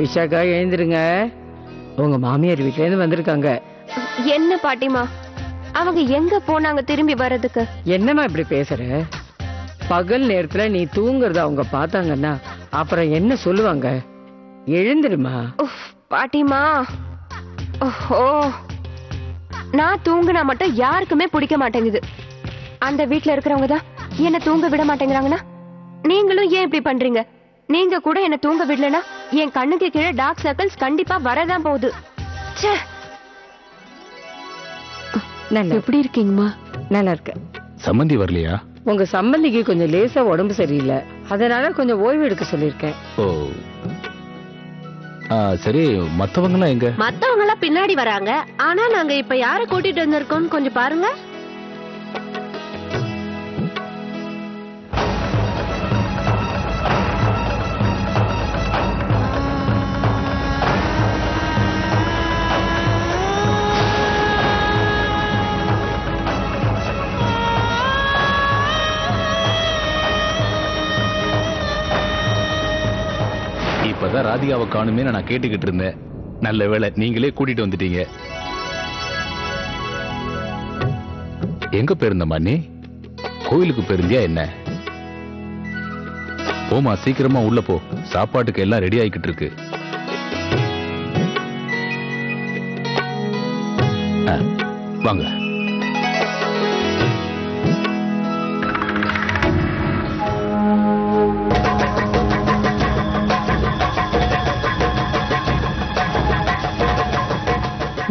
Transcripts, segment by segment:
விஷாக்கா எழுந்திருங்க, உங்க மாமியார் வீட்ல இருந்து வந்திருக்காங்க. என்ன பாட்டிமா, அவங்க எங்க போனாங்க திரும்பி வர்றதுக்கு? என்னம்மா இப்படி பேசுற? பகல் நேரத்துல நீ தூங்குறத அவங்க பார்த்தாங்கன்னா அப்புறம் என்ன சொல்லுவாங்க? எழுந்திருமா. பாட்டிமா, ஓஹோ, நான் தூங்குனா மட்டும் யாருக்குமே பிடிக்க மாட்டேங்குது. அந்த வீட்ல இருக்கிறவங்க தான் என்ன தூங்க விட மாட்டேங்கிறாங்கன்னா நீங்களும் ஏன் இப்படி பண்றீங்க? நீங்க கூட என்ன தூங்க விடலனா என் கண்ணுக்கு கீழே டார்க் சர்க்கிள்ஸ் கண்டிப்பா வரதான் போகுது. எப்படி இருக்கீங்கம்மா? நல்லா இருக்க. சம்பந்தி வரலையா? உங்க சம்பந்திக்கு கொஞ்சம் லேசா உடம்பு சரியில்லை, அதனால கொஞ்சம் ஓய்வு எடுக்க சொல்லிருக்கேன். ஓ சரி, மத்தவங்க எல்லாம் எங்க? மத்தவங்க எல்லாம் பின்னாடி வராங்க. ஆனா நாங்க இப்ப யார கூட்டிட்டு வந்திருக்கோம் கொஞ்சம் பாருங்க. இப்பதான் ராதிகாவை காணுமே நான் கேட்டுக்கிட்டு இருந்தேன். நல்ல வேளை நீங்களே கூட்டிட்டு வந்துட்டீங்க. எங்க போயிருந்தம்மா நீ? கோயிலுக்கு போயிருந்தியா என்ன? போமா, சீக்கிரமா உள்ள போ, சாப்பாட்டுக்கு எல்லாம் ரெடி ஆகிக்கிட்டு இருக்கு. வாங்க.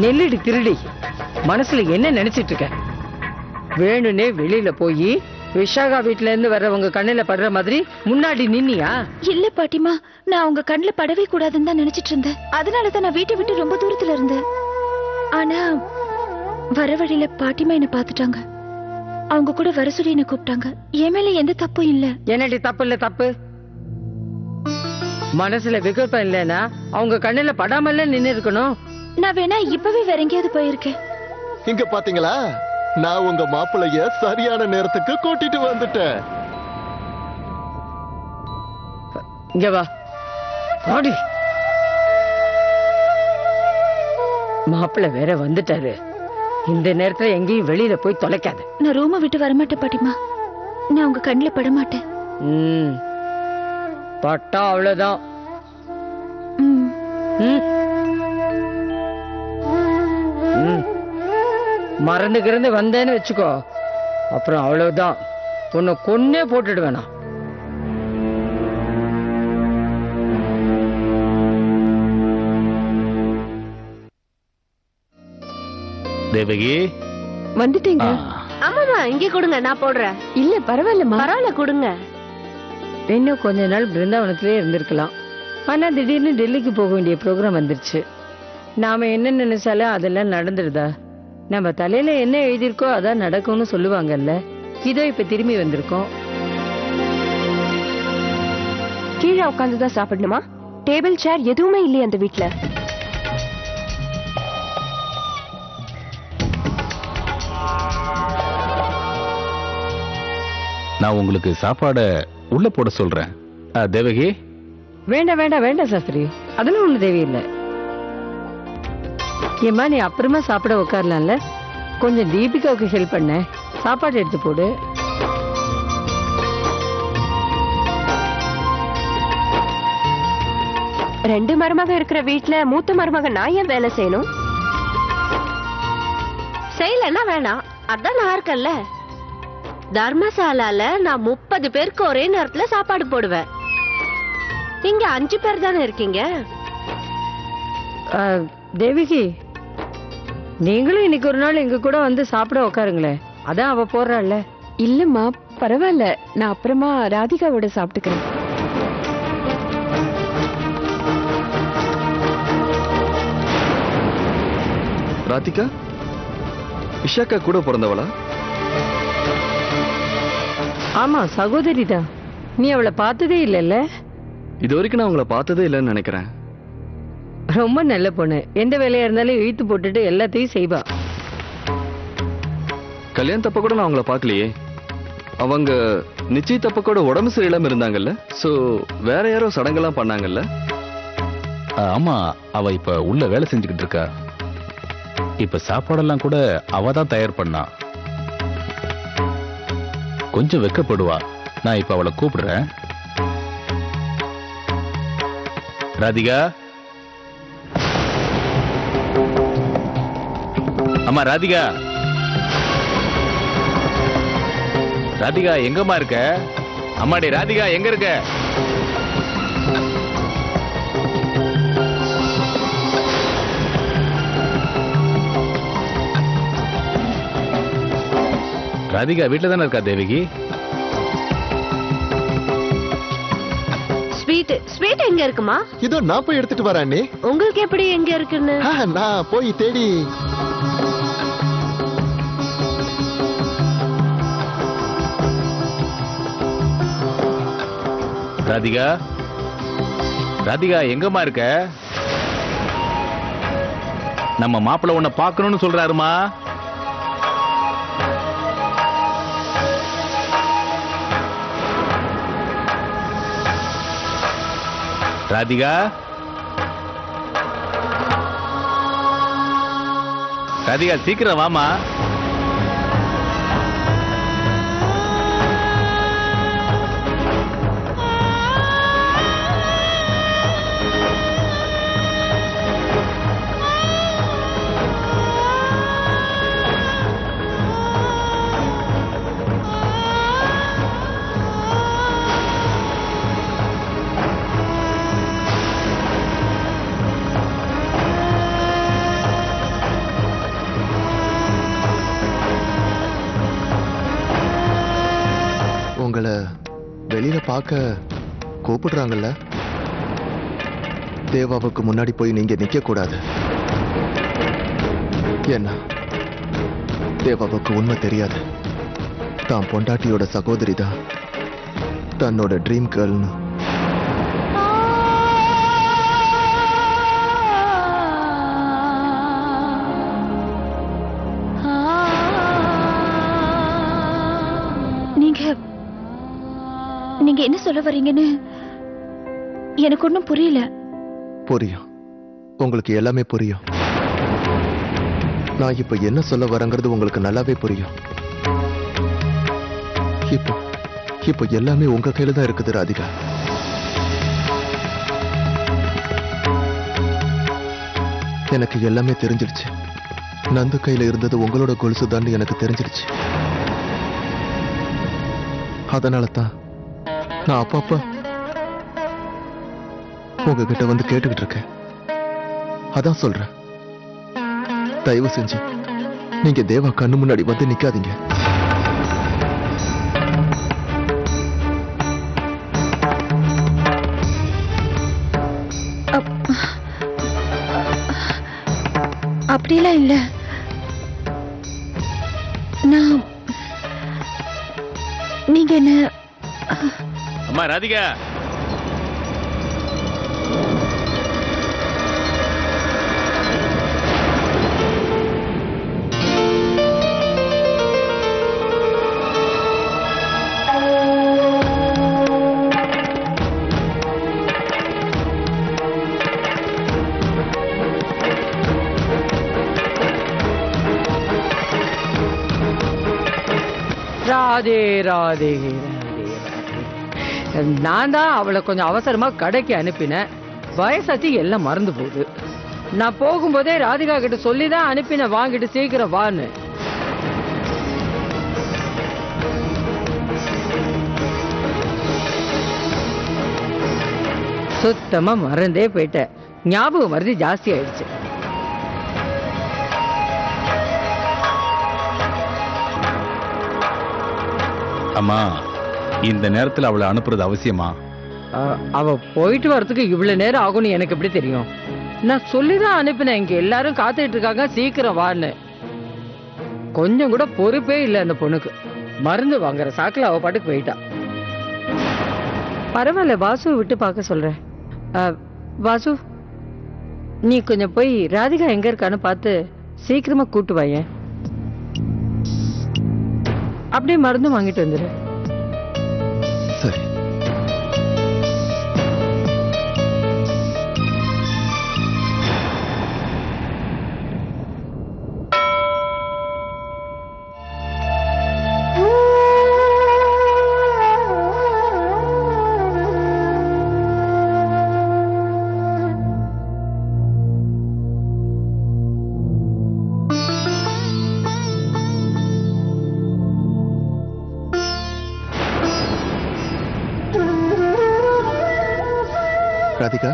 நெல்லிடி திருடி, மனசுல என்ன நினைச்சிட்டு இருக்க? வேணுனே வெளியில போய் விஷாகா வீட்ல இருந்து வர்றவங்க கண்ணுல படுற மாதிரி முன்னாடி நின்னியா? இல்ல பாட்டிமா, நான் உங்க கண்ணுல படவே கூடாதுன்னு தான் நினைச்சிட்டு இருந்தேன். அதனாலதான் நான் வீட்டை விட்டு ரொம்ப தூரத்துல இருந்தேன். ஆனா வர வழியில பாட்டிமா என்ன பாத்துட்டாங்க. அவங்க கூட வர சொல்லி என்ன கூப்பிட்டாங்க. என் மேல எந்த தப்பும் இல்ல. என்னடி தப்பு இல்ல? தப்பு மனசுல விகல்பம் இல்லைன்னா அவங்க கண்ணுல படாமல நின்னு இருக்கணும். நான் வேணா இப்பவே வேற எங்கேயாவது போயிருக்கேன். இங்க பாத்தீங்களா, நான் உங்க மாப்பிள்ளைய சரியான நேரத்துக்கு கூட்டிட்டு வந்துட்டேன். இங்க வா. மாப்பிள்ளை வேற வந்துட்டாரு. இந்த நேரத்துல எங்கேயும் வெளியில போய் தொலைக்காத. நான் ரூமை விட்டு வரமாட்டேன் பாட்டிமா. நான் உங்க கண்ணுல பட மாட்டேன். பட்டா அவ்வளவுதான். மறந்துக்கிறந்து வந்தேன்னு வச்சுக்கோ, அப்புறம் அவ்வளவுதான், உன்னை கொன்னே போட்டுடுவேனா. தேவகி வந்துட்டீங்க? ஆமாமா, இங்கே கொடுங்க, நான் போடுறேன். இல்ல பரவாயில்லம்மா. பரவாயில்ல, கொடுங்க. இன்னும் கொஞ்ச நாள் பிருந்தாவனத்திலே இருந்திருக்கலாம். ஆனா திடீர்னு டெல்லிக்கு போக வேண்டிய ப்ரோக்ராம் வந்துருச்சு. நாம என்ன நினைச்சாலும் அதெல்லாம் நடந்துடுதா? நம்ம தலையில என்ன எழுதியிருக்கோ அதான் நடக்கும்னு சொல்லுவாங்கல்ல. இதோ இப்ப திரும்பி வந்திருக்கோம். கீழே உட்காந்துதான் சாப்பிடணுமா? டேபிள் சேர் எதுவுமே இல்லையா அந்த வீட்ல? நான் உங்களுக்கு சாப்பாட உள்ள போட சொல்றேன். தேவகி. வேண்டாம் வேண்டாம் வேண்டாம் சாஸ்திரி, அதெல்லாம் ஒண்ணு தேவையில்லை. ஏம்மா, நீ அப்புறமா சாப்பிட உட்காரலாம்ல. கொஞ்சம் தீபிகாவுக்கு ஹெல்ப் பண்ண, சாப்பாடு எடுத்து போடு. ரெண்டு மருமக இருக்கிற வீட்டுல மூத்த மருமக நான் ஏன் வேலை செய்யணும்? செய்யலன்னா வேணாம், அதான் நான் இருக்கல்ல. தர்மசாலால நான் 30 பேருக்கு ஒரே நேரத்துல சாப்பாடு போடுவேன். இங்க 5 பேர் தானே இருக்கீங்க. தேவிகி, நீங்களும் இன்னைக்கு ஒரு நாள் எங்க கூட வந்து சாப்பிட உட்காருங்களேன். அதான் அவ போடுறாள்ல. இல்லம்மா பரவாயில்ல, நான் அப்புறமா ராதிகாவோட சாப்பிட்டுக்கிறேன். ராதிகா விஷாக்கா கூட பிறந்தவளா? ஆமா, சகோதரி தான். நீ அவளை பார்த்ததே இல்லைல்ல? இது வரைக்கும் நான் அவங்கள பார்த்ததே இல்லைன்னு நினைக்கிறேன். ரொம்ப நல்ல பொண்ணு. எந்த வேலையா இருந்தாலும் இழுத்து போட்டுட்டு எல்லாத்தையும் செய்வா. கல்யாணத்தப்ப கூட நான் அவங்கள பார்க்கலையே. அவங்க நிச்சயத்தப்ப கூட உடம்பு சரியில்லாம இருந்தாங்கல்ல. சோ வேற யாரோ சடங்கெல்லாம் பண்ணாங்கல்ல. ஆமா, அவ இப்ப உள்ள வேலை செஞ்சுக்கிட்டு இருக்கா. இப்ப சாப்பாடெல்லாம் கூட அவ தான் தயார் பண்ணா. கொஞ்சம் வெக்கப்படுவா. நான் இப்ப அவளை கூப்பிடுறேன். ராதிகா, அம்மா ராதிகா, ராதிகா எங்கம்மா இருக்க? அம்மாடி ராதிகா எங்க இருக்க? ராதிகா வீட்டுல தானே இருக்கா தேவகி? ஸ்வீட் எங்க இருக்குமா? இதோ நான் போய் எடுத்துட்டு வரேன் அண்ணி. உங்களுக்கு எப்படி எங்க இருக்குன்னு? நான் போய் தேடி. ராதிகா, ராதிகா எங்கம்மா இருக்க? நம்ம மாப்பிள்ள உன்னை பார்க்கணும்னு சொல்றாருமா. ராதிகா, ராதிகா சீக்கிரம் வாமா. உங்களை வெளியில பார்க்க கூப்பிடுறாங்கல்ல. தேவாவுக்கு முன்னாடி போய் நீங்க நிக்க கூடாது. என்ன, தேவாவுக்கு உண்மை தெரியாது. தான் பொண்டாட்டியோட சகோதரி தான் தன்னோட ட்ரீம் கேர்ள்னு. நீங்க என்ன சொல்ல வரீங்கன்னு எனக்கு ஒன்றும் புரியல. புரியும், உங்களுக்கு எல்லாமே புரியும். நான் இப்ப என்ன சொல்ல வரேங்கிறது உங்களுக்கு நல்லாவே புரியும். இப்போ எல்லாமே உங்க கையில தான் இருக்குது ராதிகா. எனக்கு எல்லாமே தெரிஞ்சிடுச்சு. நந்து கையில இருந்தது உங்களோட கொலுசு தான் எனக்கு தெரிஞ்சிடுச்சு. அதனால தான் நான் அப்பப்ப உங்ககிட்ட வந்து கேட்டுக்கிட்டு இருக்கேன். அதான் சொல்றேன், தயவு செஞ்சு நீங்க தேவா கண்ணு முன்னாடி வந்து நிக்காதீங்க. அப்படியெல்லாம் இல்ல. நான் நீங்க என்ன அம்மா ராதிகா, ராதே ராதே ராதே. நான் தான் அவளை கொஞ்சம் அவசரமா கடைக்கு அனுப்பினேன். வயசாச்சு, எல்லாம் மறந்து போகுது. நான் போகும்போதே ராதிகா கிட்ட சொல்லிதான் அனுப்பினேன், வாங்கிட்டு சீக்கிரம் வான்னு. சுத்தமா மறந்தே போயிட்டேன். ஞாபகம் மறதி ஜாஸ்தி ஆயிடுச்சு. அம்மா இந்த நேரத்துல அவளை அனுப்புறது அவசியமா? அவ போயிட்டு வரதுக்கு இவ்வளவு நேரம் ஆகும்னு எனக்கு எப்படி தெரியும்? நான் சொல்லிதான் அனுப்பினேன், இங்க எல்லாரும் காத்துட்டு இருக்காங்க, சீக்கிரம் வான்னு. கொஞ்சம் கூட பொறுப்பே இல்லை அந்த பொண்ணுக்கு. மருந்து வாங்குற சாக்குல அவ பாட்டுக்கு போயிட்டா. பரவாயில்ல, வாசுவை விட்டு பார்க்க சொல்றேன். வாசு, நீ கொஞ்சம் போய் ராதிகா எங்க இருக்கான்னு பார்த்து சீக்கிரமா கூட்டு வாயேன். அப்படியே மருந்து வாங்கிட்டு வந்துரு. சரி. ராதிகா,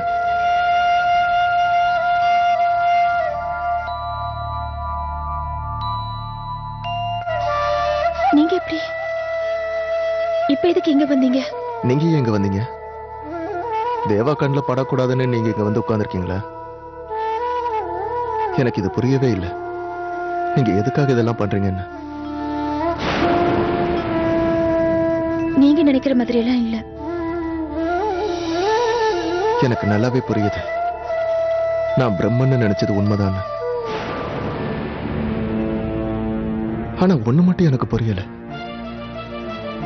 நீங்க எப்படி இப்ப எதுக்கு இங்க வந்தீங்க? நீங்க ஏன் இங்க வந்தீங்க? தேவா கண்ணில் படக்கூடாதுன்னு நீங்க இங்க வந்து உட்கார்ந்துருக்கீங்களா? எனக்கு இது புரியவே இல்லை. நீங்க எதுக்காக இதெல்லாம் பண்றீங்கன்னு. நீங்க நினைக்கிற மாதிரி எல்லாம் இல்ல. எனக்கு நல்லாவே புரியுது. நான் பிரம்மன்னு நினைச்சது உண்மைதான். ஆனா ஒண்ணு மட்டும் எனக்கு புரியல.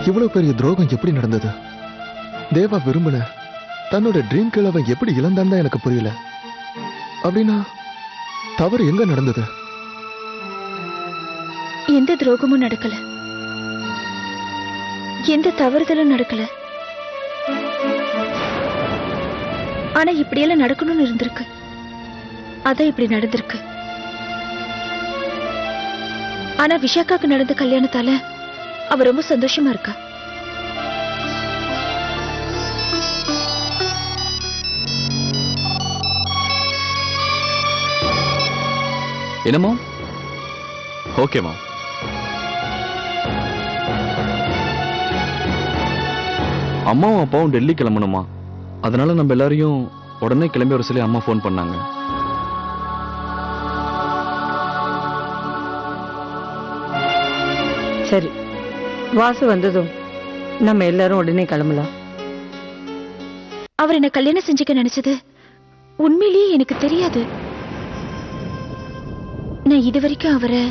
இவ்வளவு பெரிய துரோகம் எப்படி நடந்தது? தேவா விரும்பின தன்னோட ட்ரீம் கேர்ள் அவன் எப்படி இழந்தான் தான் எனக்கு புரியல. அப்படின்னா தவறு எங்க நடந்தது? எந்த துரோகமும் நடக்கல, எந்த தவறுதலும் நடக்கல. ஆனா இப்படியெல்லாம் நடக்கணும்னு இருந்திருக்கு. அதான் இப்படி நடந்திருக்கு. ஆனா விஷாக்காக்கு நடந்த கல்யாணத்தால அவ ரொம்ப சந்தோஷமா இருக்கா. என்னம்மா? ஓகேம்மா. அம்மாவும் அப்பாவும் டெல்லி கிளம்பணுமா, அதனால நம்ம எல்லாரையும் உடனே கிளம்பி வர சொல்லி அம்மா ஃபோன் பண்ணாங்க. சரி, வாசு வந்ததும் நம்ம எல்லாரும் உடனே கிளம்பலாம். அவர் என்ன கல்யாணம் செஞ்சுக்க நினைச்சது உண்மையிலேயே எனக்கு தெரியாது. நான் இது வரைக்கும் அவரை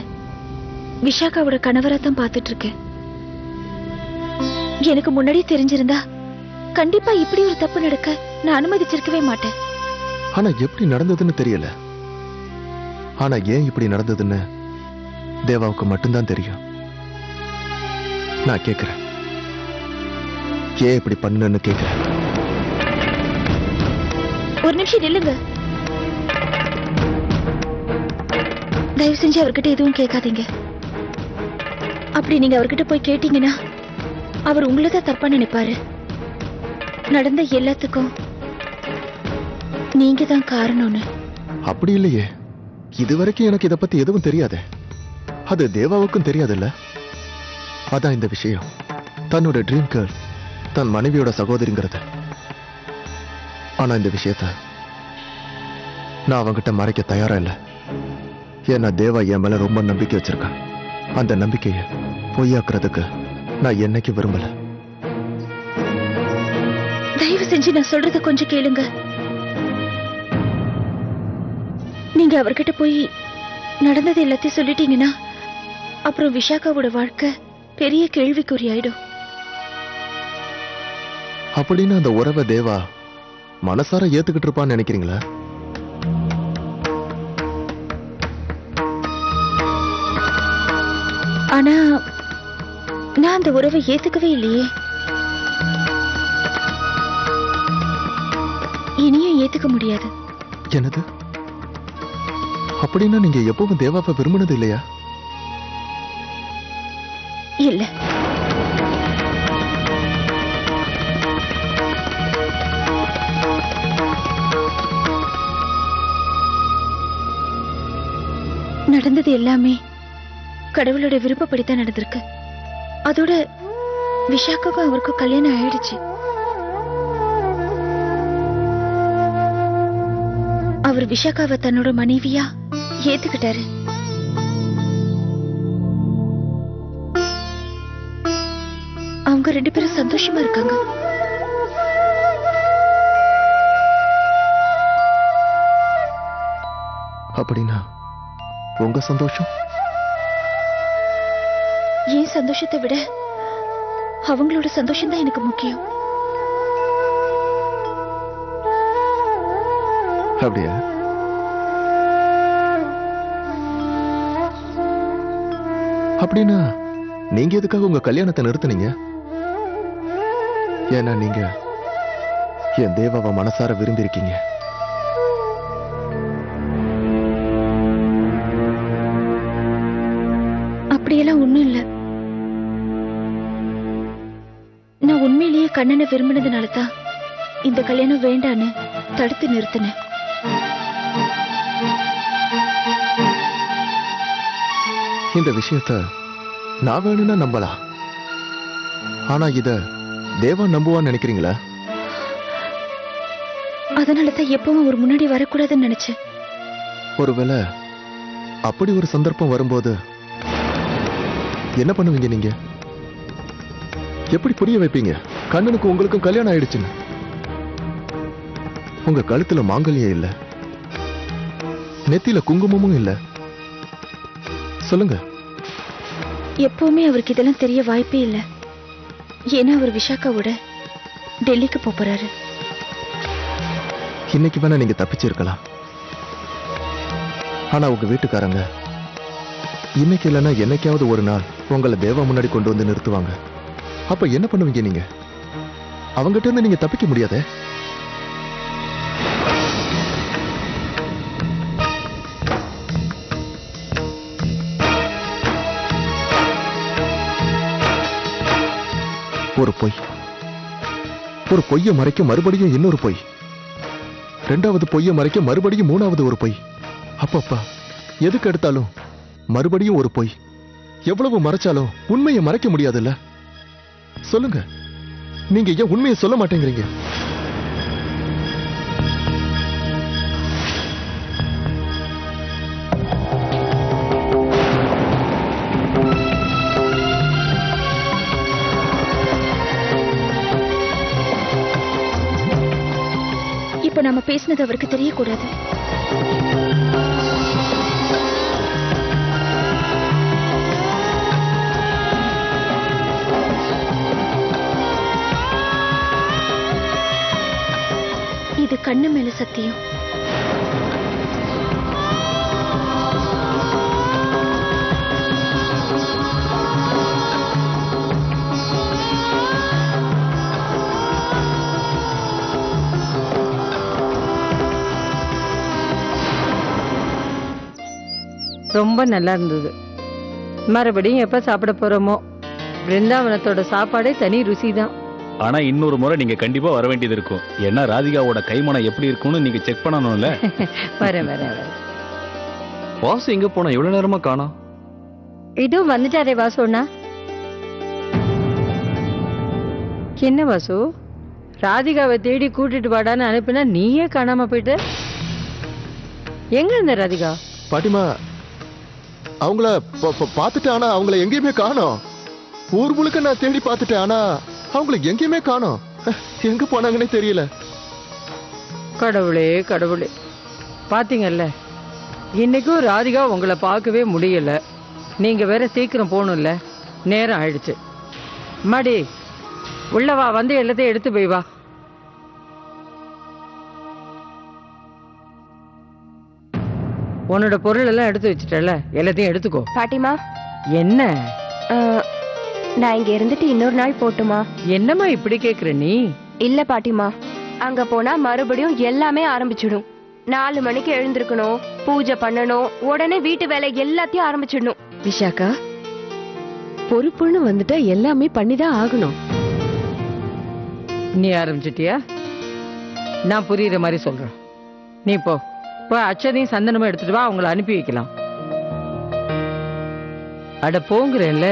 விஷாக்காவோட கணவரா தான் பார்த்துட்டு இருக்கேன். எனக்கு முன்னாடியே தெரிஞ்சிருந்தா கண்டிப்பா இப்படி ஒரு தப்பு நடக்க நான் அனுமதிச்சிருக்கவே மாட்டேன். ஆனா எப்படி நடந்ததுன்னு தெரியல. ஆனா ஏன் இப்படி நடந்ததுன்னு தேவாவுக்கு மட்டும்தான் தெரியும். நான் கேக்குறேன், ஏன் இப்படி பண்ணுன்னு கேக்குறேன். ஒரு நிமிஷம் நில்லுங்க. தயவு செஞ்சு அவர்கிட்ட எதுவும் கேட்காதீங்க. அப்படி நீங்க அவர்கிட்ட போய் கேட்டீங்கன்னா அவர் உங்களதான் தப்பா நினைப்பாரு. நடந்த எல்லாத்துக்கும் நீங்க தான் காரணம்னு. அப்படி இல்லையே. இதுவரைக்கும் எனக்கு இதை பத்தி எதுவும் தெரியாது. அது தேவாவுக்கும் தெரியாதுல்ல. அதான் இந்த விஷயம். தன்னோட ட்ரீம் கேர்ள் தன் மனைவியோட சகோதரிங்கிறது. ஆனா இந்த விஷயத்த நான் அவங்கிட்ட மறைக்க தயாரா இல்லை. ஏன்னா தேவா என் மேல ரொம்ப நம்பிக்கை வச்சிருக்கான். அந்த நம்பிக்கையை பொய்யாக்குறதுக்கு நான் என்னைக்கு விரும்பல. தயவு செஞ்சு நான் சொல்றத கொஞ்சம் கேளுங்க. நீங்க அவர்கிட்ட போய் நடந்தது எல்லாத்தையும் சொல்லிட்டீங்கன்னா அப்புறம் விஷாக்காவோட வாழ்க்கை பெரிய கேள்விக்குறி ஆயிடும். அப்படின்னு அந்த உறவை தேவா மனசார ஏத்துக்கிட்டு இருப்பான்னு நினைக்கிறீங்களா? ஆனா நான் அந்த உறவை ஏத்துக்கவே இல்லையே. இனியும் ஏத்துக்க முடியாது. என்னது? அப்படின்னா நீங்க எப்பவும் தேவாவை விரும்பினது இல்லையா? இல்ல. நடந்தது எல்லாமே கடவுளோட விருப்பப்படித்தான் நடந்திருக்கு. அதோட விஷாக்காவுக்கும் அவருக்கும் கல்யாணம் ஆயிடுச்சு. அவர் விஷாக்காவை தன்னோட மனைவியா ஏத்துக்கிட்டாரு. அவங்க 2 பேரும் சந்தோஷமா இருக்காங்க. அப்படின்னா உங்க சந்தோஷம்? என் சந்தோஷத்தை விட அவங்களோட சந்தோஷம் தான் எனக்கு முக்கியம். அப்படியா? அப்படின்னா நீங்க எதுக்காக உங்க கல்யாணத்தை நிறுத்துனீங்க? ஏன்னா நீங்க என் தேவாவை மனசார விரும்பி இருக்கீங்க. அப்படியெல்லாம் ஒண்ணும் இல்ல. நான் உண்மையிலேயே கண்ணனை விரும்பினதுனால தான் இந்த கல்யாணம் வேண்டான்னு தடுத்து நிறுத்தினேன். இந்த விஷயத்த நான் வேணும்னா நம்பலாம். ஆனா இத தேவா நம்புவான்னு நினைக்கிறீங்களா? அதனாலதான் எப்பவும் ஒரு முன்னாடி வரக்கூடாதுன்னு நினைச்சேன். ஒருவேளை அப்படி ஒரு சந்தர்ப்பம் வரும்போது என்ன பண்ணுவீங்க நீங்க? எப்படி புரிய வைப்பீங்க கண்ணனுக்கு உங்களுக்கும் கல்யாணம் ஆயிடுச்சுன்னு? உங்க கழுத்துல மாங்கல்யம் இல்ல, நெத்தியில குங்குமமும் இல்ல. சொல்லுங்க. எப்பவுமே அவருக்கு இதெல்லாம் தெரிய வாய்ப்பே இல்ல. ஏன்னா அவர் விஷாக்காவோட டெல்லிக்கு போறாரு. இன்னைக்கு வேணா நீங்க தப்பிச்சிருக்கலாம். ஆனா உங்க வீட்டுக்காரங்க இன்னைக்கு இல்லைன்னா என்னைக்காவது ஒரு நாள் உங்களை தேவா முன்னாடி கொண்டு வந்து நிறுத்துவாங்க. அப்ப என்ன பண்ணுவீங்க நீங்க? அவங்ககிட்ட இருந்து நீங்க தப்பிக்க முடியாதே. ஒரு பொய், ஒரு பொய்யை மறைக்க மறுபடியும் இன்னொரு பொய், ரெண்டாவது பொய்யை மறைக்க மறுபடியும் மூணாவது ஒரு பொய். அப்பப்பா எதுக்கு எடுத்தாலும் மறுபடியும் ஒரு பொய். எவ்வளவு மறைச்சாலும் உண்மையை மறைக்க முடியாதுல்ல? சொல்லுங்க, நீங்க ஏன் உண்மையை சொல்ல மாட்டேங்கிறீங்க? இப்ப நம்ம பேசினது அவருக்கு தெரியக்கூடாது. இது கண்ணு மேல சத்தியம். ரொம்ப நல்லா இருந்தது. மறுபடியும் எப்ப சாப்பிட போறோமோ. பிருந்தாவனத்தோட சாப்பாடே தனி ருசி தான். ஆனா இன்னொரு முறை நீங்க கண்டிப்பா வர வேண்டியது இருக்கும். ஏன்னா ராதிகாவோட கைமணம் எப்படி இருக்கும்னு நீங்க செக் பண்ணணும்ல. வரேன் வரேன் வரேன். வாசு எங்க போனா? இவ்வளவு நேரமா காணோம். இதுவும் வந்துட்டாரே வாசுண்ணா. என்ன வாசு, ராதிகாவை தேடி கூட்டிட்டு வாடான்னு அனுப்பினா நீயே காணாம போயிட்டு? எங்க இருந்த ராதிகா? பாட்டிமா, அவங்கள பார்த்துட்டேன். ஆனா அவங்கள எங்கேயுமே காணோம். ஊர் முழுக்க நான் தேடி பார்த்துட்டேன். ஆனா அவங்கள எங்கேயுமே காணோம். எங்க போனாங்கன்னே தெரியல. கடவுளே கடவுளே, பாத்தீங்கல்ல, இன்னைக்கும் ராதிகா உங்களை பார்க்கவே முடியல. நீங்க வேற சீக்கிரம் போகணும்ல, நேரம் ஆயிடுச்சு. மடி உள்ள வா, வந்து எல்லாத்தையும் எடுத்து போய் வா. உன்னோட பொருள் எல்லாம் எடுத்து வச்சுட்டல, எல்லாத்தையும் எடுத்துக்கோ. பாட்டிமா, என்ன நான் இங்க இருந்துட்டு இன்னொரு நாள் போட்டுமா? என்னம்மா இப்படி கேக்குற நீ? இல்ல பாட்டிமா, அங்க போனா மறுபடியும் எல்லாமே ஆரம்பிச்சிடும். 4 மணிக்கு எழுந்திருக்கணும், பூஜை பண்ணணும், உடனே வீட்டு வேலை எல்லாத்தையும் ஆரம்பிச்சிடணும். விஷாக்கா, பொறுப்புன்னு வந்துட்டா எல்லாமே பண்ணிதான் ஆகணும். நீ ஆரம்பிச்சிட்டியா? நான் புரியுற மாதிரி சொல்றேன். நீ போ போய் அச்சதையும் சந்தனமும் எடுத்துட்டு வா, அவங்கள அனுப்பி வைக்கலாம். அட போங்கிறேன்ல.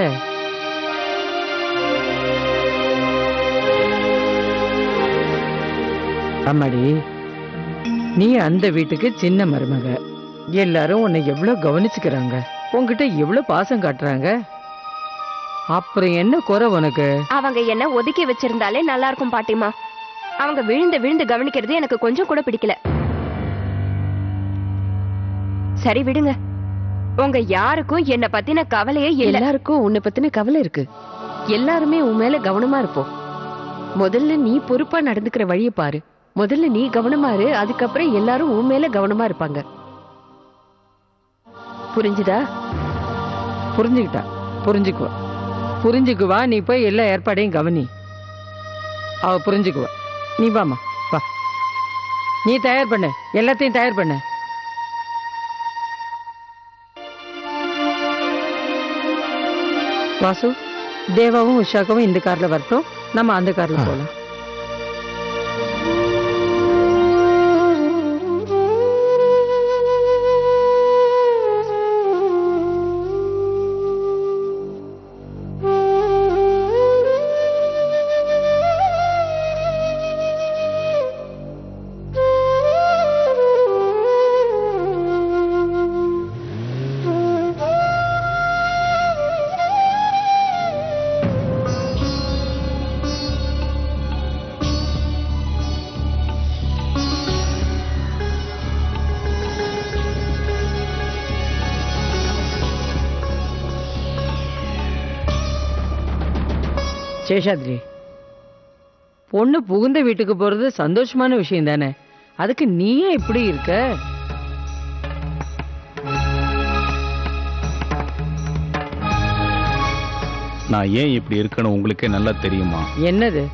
அம்மாடி, நீ அந்த வீட்டுக்கு சின்ன மருமக. எல்லாரும் உன்னை எவ்வளவு கவனிச்சுக்கிறாங்க, உன்கிட்ட எவ்வளவு பாசம் காட்டுறாங்க. அப்புறம் என்ன குறை உனக்கு? அவங்க என்ன ஒதுக்கி வச்சிருந்தாலே நல்லா இருக்கும் பாட்டிமா. அவங்க விழுந்து விழுந்து கவனிக்கிறது எனக்கு கொஞ்சம் கூட பிடிக்கல. சரி விடுங்க, உங்க யாருக்கும் என்ன பத்தின கவலையே இல்ல. எல்லாருக்கும் உன்னை பத்தின கவலை இருக்கு. எல்லாருமே உன் மேல கவனமா இருப்போம். முதல்ல நீ பொறுப்பா நடந்துக்கிற வழியை பாரு. முதல்ல நீ கவனமா இரு, அதுக்கப்புறம் எல்லாரும் உன் மேல கவனமா இருப்பாங்க. புரிஞ்சுதா? புரிஞ்சுக்கிட்டா, புரிஞ்சுக்குவா. நீ போய் எல்லா ஏற்பாடையும் கவனி. அவ புரிஞ்சுக்குவா. நீ வாமா, வா. நீ தயார் பண்ணு, எல்லாத்தையும் தயார் பண்ணு. வாசு, தேவாவும் உஷாக்கவும் இந்த கார்ல வரட்டும், நம்ம அந்த கார்ல போலாம். சேஷாத்ரி, பொண்ணு புகுந்த வீட்டுக்கு போறது சந்தோஷமான விஷயம் தானே. அதுக்கு நீயே இப்படி இருக்க? நான் ஏன் இப்படி இருக்கணும் உங்களுக்கே நல்லா தெரியுமா? என்னது?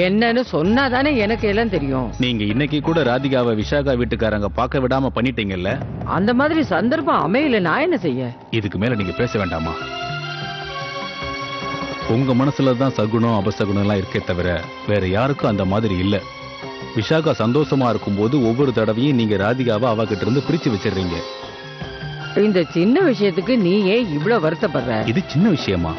என்னன்னு சொன்னாதானே எனக்கு எல்லாம் தெரியும். நீங்க இன்னைக்கு கூட ராதிகாவை விஷாகா வீட்டுக்காரங்க பார்க்க விடாம பண்ணிட்டீங்கல்ல. அந்த மாதிரி சந்தர்ப்பம் அமையல, நான் என்ன செய்ய? இதுக்கு மேல நீங்க பேச வேண்டாமா? உங்க மனசுல தான் சகுனம் அபசகுனம் எல்லாம் இருக்கே தவிர வேற யாருக்கும் அந்த மாதிரி இல்ல. விஷாகா சந்தோஷமா இருக்கும்போது ஒவ்வொரு தடவையும் நீங்க ராதிகாவை அவகிட்ட இருந்து பிரிச்சு வச்சிடுறீங்க. இந்த சின்ன விஷயத்துக்கு நீ ஏன் இவ்வளவு வருத்தப்படுற? இது சின்ன விஷயமா?